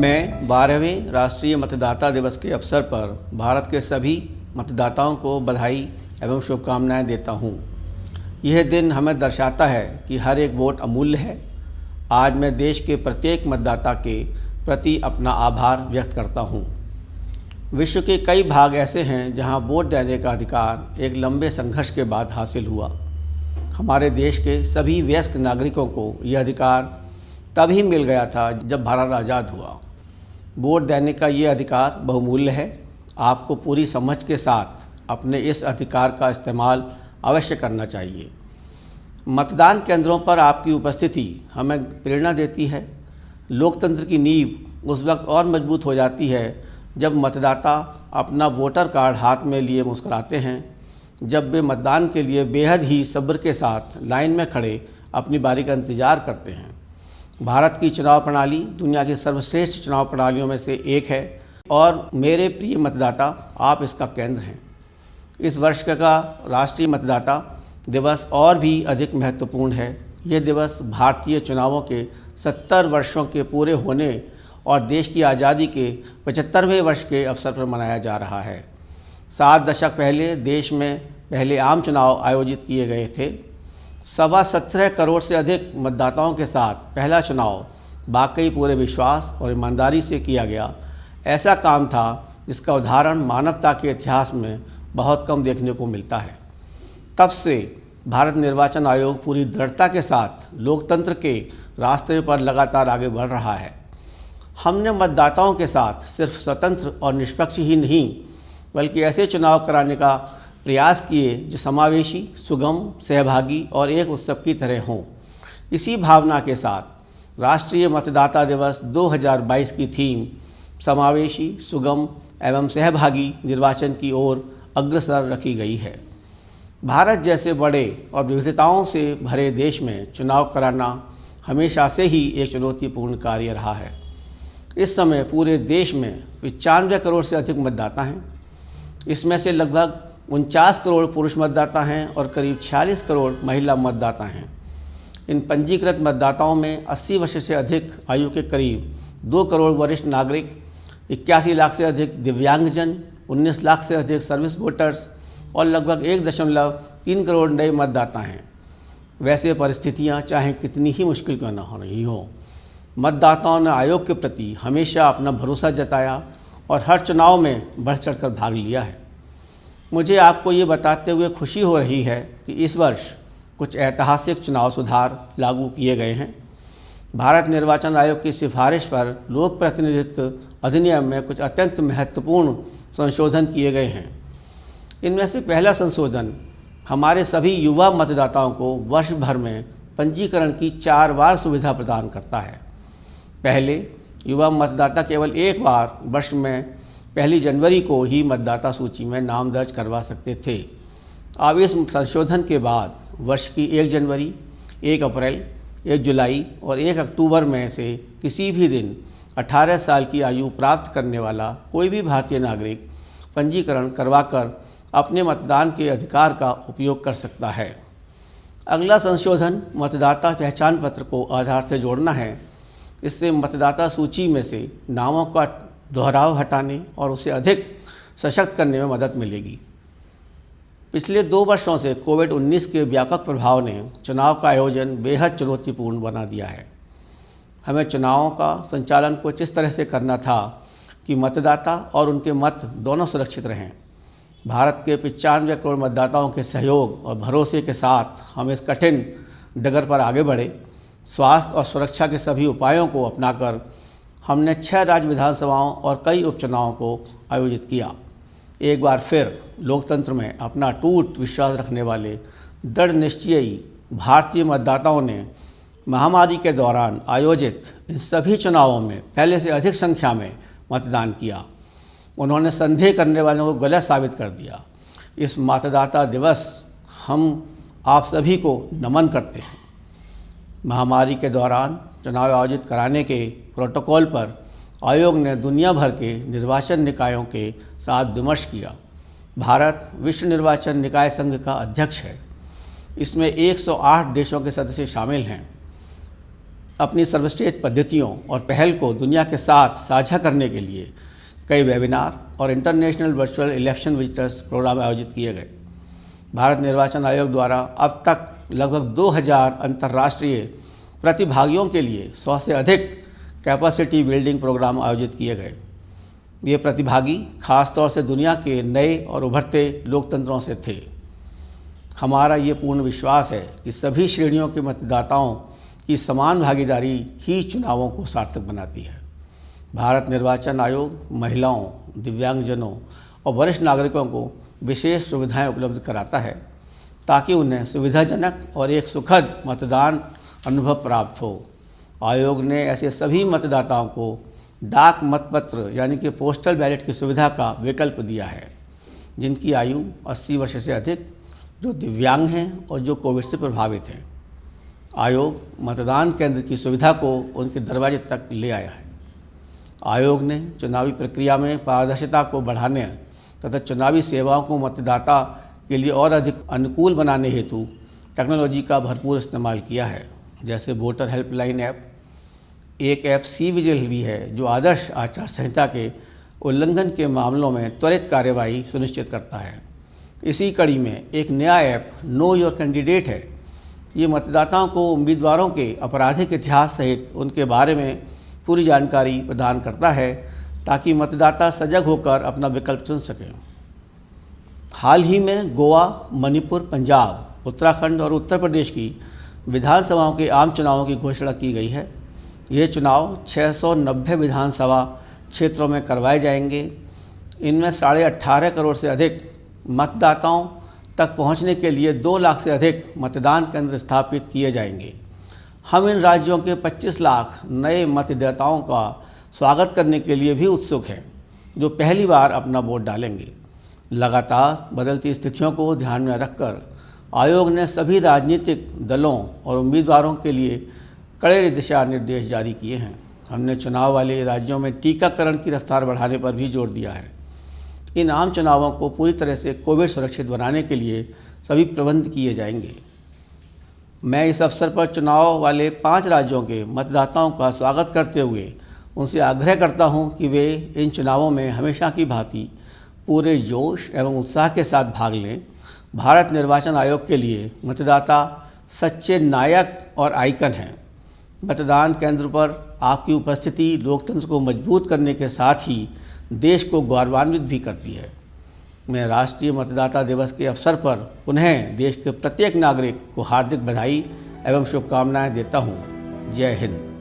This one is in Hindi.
मैं 12वें राष्ट्रीय मतदाता दिवस के अवसर पर भारत के सभी मतदाताओं को बधाई एवं शुभकामनाएं देता हूं। यह दिन हमें दर्शाता है कि हर एक वोट अमूल्य है। आज मैं देश के प्रत्येक मतदाता के प्रति अपना आभार व्यक्त करता हूं। विश्व के कई भाग ऐसे हैं जहां वोट देने का अधिकार एक लंबे संघर्ष के बाद हासिल हुआ। हमारे देश के सभी वयस्क नागरिकों को यह अधिकार तभी मिल गया था जब भारत आज़ाद हुआ। वोट देने का ये अधिकार बहुमूल्य है। आपको पूरी समझ के साथ अपने इस अधिकार का इस्तेमाल अवश्य करना चाहिए। मतदान केंद्रों पर आपकी उपस्थिति हमें प्रेरणा देती है। लोकतंत्र की नींव उस वक्त और मजबूत हो जाती है जब मतदाता अपना वोटर कार्ड हाथ में लिए मुस्कुराते हैं, जब वे मतदान के लिए बेहद ही सब्र के साथ लाइन में खड़े अपनी बारी का इंतज़ार करते हैं। भारत की चुनाव प्रणाली दुनिया की सर्वश्रेष्ठ चुनाव प्रणालियों में से एक है और मेरे प्रिय मतदाता, आप इसका केंद्र हैं। इस वर्ष का राष्ट्रीय मतदाता दिवस और भी अधिक महत्वपूर्ण है। यह दिवस भारतीय चुनावों के 70 वर्षों के पूरे होने और देश की आज़ादी के 75वें वर्ष के अवसर पर मनाया जा रहा है। 7 दशक पहले देश में पहले आम चुनाव आयोजित किए गए थे। 17.25 करोड़ से अधिक मतदाताओं के साथ पहला चुनाव वाकई पूरे विश्वास और ईमानदारी से किया गया। ऐसा काम था जिसका उदाहरण मानवता के इतिहास में बहुत कम देखने को मिलता है। तब से भारत निर्वाचन आयोग पूरी दृढ़ता के साथ लोकतंत्र के रास्ते पर लगातार आगे बढ़ रहा है। हमने मतदाताओं के साथ सिर्फ स्वतंत्र और निष्पक्ष ही नहीं बल्कि ऐसे चुनाव कराने का प्रयास किए जो समावेशी, सुगम, सहभागी और एक उत्सव की तरह हों। इसी भावना के साथ राष्ट्रीय मतदाता दिवस 2022 की थीम समावेशी, सुगम एवं सहभागी निर्वाचन की ओर अग्रसर रखी गई है। भारत जैसे बड़े और विविधताओं से भरे देश में चुनाव कराना हमेशा से ही एक चुनौतीपूर्ण कार्य रहा है। इस समय पूरे देश में 95 करोड़ से अधिक मतदाता हैं। इसमें से लगभग 49 करोड़ पुरुष मतदाता हैं और करीब 46 करोड़ महिला मतदाता हैं। इन पंजीकृत मतदाताओं में 80 वर्ष से अधिक आयु के करीब 2 करोड़ वरिष्ठ नागरिक, 81 लाख से अधिक दिव्यांगजन, 19 लाख से अधिक सर्विस वोटर्स और लगभग 1.3 करोड़ नए मतदाता हैं। वैसे परिस्थितियां चाहे कितनी ही मुश्किल क्यों न हो रही हो, मतदाताओं ने आयोग के प्रति हमेशा अपना भरोसा जताया और हर चुनाव में बढ़ चढ़कर भाग लिया है। मुझे आपको ये बताते हुए खुशी हो रही है कि इस वर्ष कुछ ऐतिहासिक चुनाव सुधार लागू किए गए हैं। भारत निर्वाचन आयोग की सिफारिश पर लोक प्रतिनिधित्व अधिनियम में कुछ अत्यंत महत्वपूर्ण संशोधन किए गए हैं। इनमें से पहला संशोधन हमारे सभी युवा मतदाताओं को वर्ष भर में पंजीकरण की 4 बार सुविधा प्रदान करता है। पहले युवा मतदाता केवल एक बार वर्ष में 1 जनवरी को ही मतदाता सूची में नाम दर्ज करवा सकते थे। अब इस संशोधन के बाद वर्ष की 1 जनवरी, 1 अप्रैल, 1 जुलाई और 1 अक्टूबर में से किसी भी दिन 18 साल की आयु प्राप्त करने वाला कोई भी भारतीय नागरिक पंजीकरण करवाकर अपने मतदान के अधिकार का उपयोग कर सकता है। अगला संशोधन मतदाता पहचान पत्र को आधार से जोड़ना है। इससे मतदाता सूची में से नामों का दोहराव हटाने और उसे अधिक सशक्त करने में मदद मिलेगी। पिछले 2 वर्षों से कोविड-19 के व्यापक प्रभाव ने चुनाव का आयोजन बेहद चुनौतीपूर्ण बना दिया है। हमें चुनावों का संचालन कुछ इस तरह से करना था कि मतदाता और उनके मत दोनों सुरक्षित रहें। भारत के 95 करोड़ मतदाताओं के सहयोग और भरोसे के साथ हम इस कठिन डगर पर आगे बढ़े। स्वास्थ्य और सुरक्षा के सभी उपायों को अपनाकर हमने 6 राज्य विधानसभाओं और कई उपचुनावों को आयोजित किया। एक बार फिर लोकतंत्र में अपना अटूट विश्वास रखने वाले दृढ़ निश्चयी भारतीय मतदाताओं ने महामारी के दौरान आयोजित इन सभी चुनावों में पहले से अधिक संख्या में मतदान किया। उन्होंने संदेह करने वालों को गलत साबित कर दिया। इस मतदाता दिवस हम आप सभी को नमन करते हैं। महामारी के दौरान चुनाव आयोजित कराने के प्रोटोकॉल पर आयोग ने दुनिया भर के निर्वाचन निकायों के साथ विमर्श किया। भारत विश्व निर्वाचन निकाय संघ का अध्यक्ष है। इसमें 108 देशों के सदस्य शामिल हैं। अपनी सर्वश्रेष्ठ पद्धतियों और पहल को दुनिया के साथ साझा करने के लिए कई वेबिनार और international virtual election visitors program आयोजित किए गए। भारत निर्वाचन आयोग द्वारा अब तक लगभग 2000 अंतर्राष्ट्रीय प्रतिभागियों के लिए 100 से अधिक कैपेसिटी बिल्डिंग प्रोग्राम आयोजित किए गए। ये प्रतिभागी खासतौर से दुनिया के नए और उभरते लोकतंत्रों से थे। हमारा ये पूर्ण विश्वास है कि सभी श्रेणियों के मतदाताओं की समान भागीदारी ही चुनावों को सार्थक बनाती है। भारत निर्वाचन आयोग महिलाओं, दिव्यांगजनों और वरिष्ठ नागरिकों को विशेष सुविधाएं उपलब्ध कराता है ताकि उन्हें सुविधाजनक और एक सुखद मतदान अनुभव प्राप्त हो। आयोग ने ऐसे सभी मतदाताओं को डाक मतपत्र यानी कि पोस्टल बैलेट की सुविधा का विकल्प दिया है, जिनकी आयु 80 वर्ष से अधिक, जो दिव्यांग हैं और जो कोविड से प्रभावित हैं। आयोग मतदान केंद्र की सुविधा को उनके दरवाजे तक ले आया है। आयोग ने चुनावी प्रक्रिया में पारदर्शिता को बढ़ाने तथा चुनावी सेवाओं को मतदाता के लिए और अधिक अनुकूल बनाने हेतु टेक्नोलॉजी का भरपूर इस्तेमाल किया है, जैसे वोटर हेल्पलाइन ऐप। एक ऐप सी विजिल भी है जो आदर्श आचार संहिता के उल्लंघन के मामलों में त्वरित कार्यवाही सुनिश्चित करता है। इसी कड़ी में एक नया ऐप नो योर कैंडिडेट है। ये मतदाताओं को उम्मीदवारों के आपराधिक इतिहास सहित उनके बारे में पूरी जानकारी प्रदान करता है ताकि मतदाता सजग होकर अपना विकल्प चुन सकें। हाल ही में गोवा, मणिपुर, पंजाब, उत्तराखंड और उत्तर प्रदेश की विधानसभाओं के आम चुनावों की घोषणा की गई है। ये चुनाव 690 विधानसभा क्षेत्रों में करवाए जाएंगे। इनमें 18.5 करोड़ से अधिक मतदाताओं तक पहुंचने के लिए 2 लाख से अधिक मतदान केंद्र स्थापित किए जाएंगे। हम इन राज्यों के 25 लाख नए मतदाताओं का स्वागत करने के लिए भी उत्सुक हैं, जो पहली बार अपना वोट डालेंगे। लगातार बदलती स्थितियों को ध्यान में रखकर आयोग ने सभी राजनीतिक दलों और उम्मीदवारों के लिए कड़े दिशा निर्देश जारी किए हैं। हमने चुनाव वाले राज्यों में टीकाकरण की रफ्तार बढ़ाने पर भी जोर दिया है। इन आम चुनावों को पूरी तरह से कोविड सुरक्षित बनाने के लिए सभी प्रबंध किए जाएंगे। मैं इस अवसर पर चुनाव वाले 5 राज्यों के मतदाताओं का स्वागत करते हुए उनसे आग्रह करता हूं कि वे इन चुनावों में हमेशा की भांति पूरे जोश एवं उत्साह के साथ भाग लें। भारत निर्वाचन आयोग के लिए मतदाता सच्चे नायक और आइकन हैं। मतदान केंद्र पर आपकी उपस्थिति लोकतंत्र को मजबूत करने के साथ ही देश को गौरवान्वित भी करती है। मैं राष्ट्रीय मतदाता दिवस के अवसर पर पुनः देश के प्रत्येक नागरिक को हार्दिक बधाई एवं शुभकामनाएं देता हूं। जय हिंद।